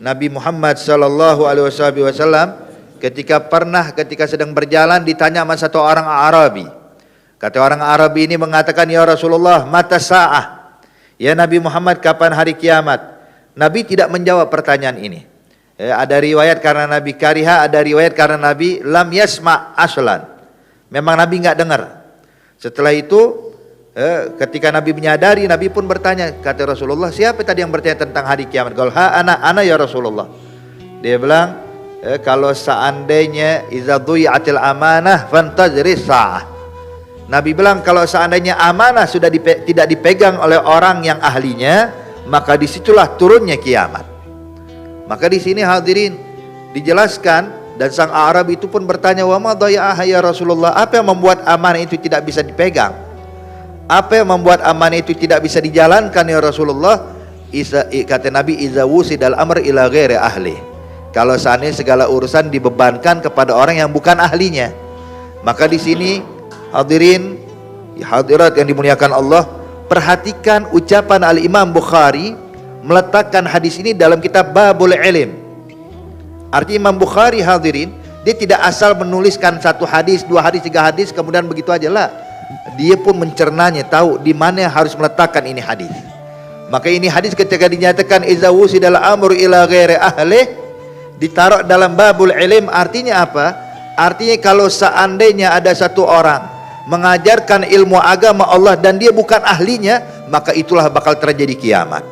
Nabi Muhammad sallallahu alaihi wasallam ketika sedang berjalan ditanya sama satu orang Arabi. Kata orang Arabi ini mengatakan, "Ya Rasulullah, mata sa'ah?" Ya Nabi Muhammad, kapan hari kiamat? Nabi tidak menjawab pertanyaan ini. Ada riwayat karena Nabi kariha, ada riwayat karena Nabi lam yasma' aslan. Memang Nabi enggak dengar. Setelah itu ketika Nabi menyadari, Nabi pun bertanya, kata Rasulullah, siapa tadi yang bertanya tentang hari kiamat? Qala ha ana ya Rasulullah. Dia bilang, kalau seandainya idza dhuyi'atil amanah fantaziri sa'ah. Nabi bilang kalau seandainya amanah sudah tidak dipegang oleh orang yang ahlinya, maka disitulah turunnya kiamat. Maka di sini hadirin dijelaskan, dan sang Arab itu pun bertanya, wa ma dhaya'ah ya Rasulullah, apa yang membuat amanah itu tidak bisa dipegang? Apa yang membuat amanah itu tidak bisa dijalankan ya Rasulullah? Kata Nabi, iza wusidal amr ila ghairi ahli. Kalau seandainya segala urusan dibebankan kepada orang yang bukan ahlinya. Maka di sini hadirin hadirat yang dimuliakan Allah, perhatikan ucapan Al-Imam Bukhari meletakkan hadis ini dalam kitab Babul Ilm. Artinya Imam Bukhari hadirin, dia tidak asal menuliskan satu hadis, dua hadis, tiga hadis kemudian begitu aja lah. Dia pun mencernanya, tahu di mana harus meletakkan ini hadis. Maka ini hadis ketika dinyatakan iza wusidal amru ila ghairi ahli, ditaruh dalam Babul Ilm, artinya apa? Artinya kalau seandainya ada satu orang mengajarkan ilmu agama Allah dan dia bukan ahlinya, maka itulah bakal terjadi kiamat.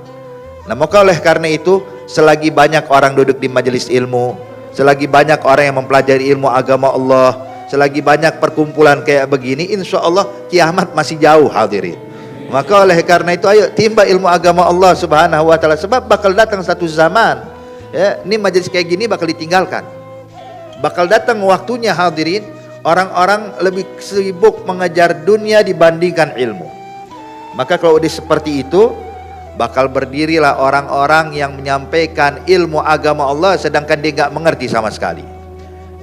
Nah, maka oleh karena itu, selagi banyak orang duduk di majelis ilmu, selagi banyak orang yang mempelajari ilmu agama Allah, selagi banyak perkumpulan kayak begini, insya Allah kiamat masih jauh hadirin. Maka oleh karena itu, ayo timba ilmu agama Allah subhanahu wa ta'ala. Sebab bakal datang satu zaman, ya, ini majelis kayak gini bakal ditinggalkan. Bakal datang waktunya hadirin, orang-orang lebih sibuk mengejar dunia dibandingkan ilmu. Maka kalau udah seperti itu, bakal berdirilah orang-orang yang menyampaikan ilmu agama Allah sedangkan dia nggak mengerti sama sekali.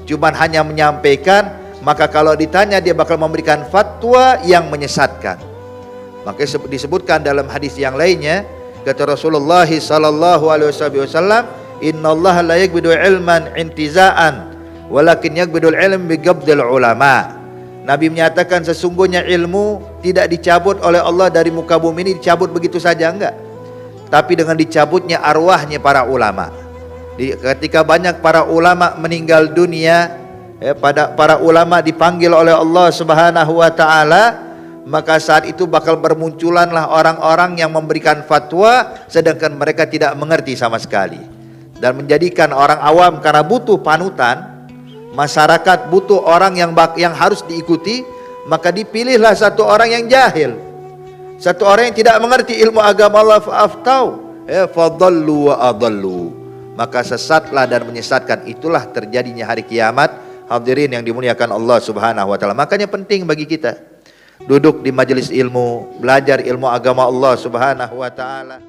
Cuman hanya menyampaikan, maka kalau ditanya dia bakal memberikan fatwa yang menyesatkan. Maka disebutkan dalam hadis yang lainnya, kata Rasulullah sallallahu alaihi wasallam, "Innallaha la yaqbidu ilman intiza'an, walakin yaqbidul ilm biqabdil ulama." Nabi menyatakan sesungguhnya ilmu tidak dicabut oleh Allah dari muka bumi ini dicabut begitu saja, enggak. Tapi dengan dicabutnya arwahnya para ulama. Ketika banyak para ulama meninggal dunia, para ulama dipanggil oleh Allah subhanahu wa ta'ala, maka saat itu bakal bermunculanlah orang-orang yang memberikan fatwa sedangkan mereka tidak mengerti sama sekali. Dan menjadikan orang awam karena butuh panutan, masyarakat butuh orang yang harus diikuti, maka dipilihlah satu orang yang jahil, satu orang yang tidak mengerti ilmu agama Allah, fa'aftau fadallu wa adallu, maka sesatlah dan menyesatkan. Itulah terjadinya hari kiamat hadirin yang dimuliakan Allah subhanahu wa ta'ala. Makanya penting bagi kita duduk di majelis ilmu, belajar ilmu agama Allah subhanahu wa ta'ala.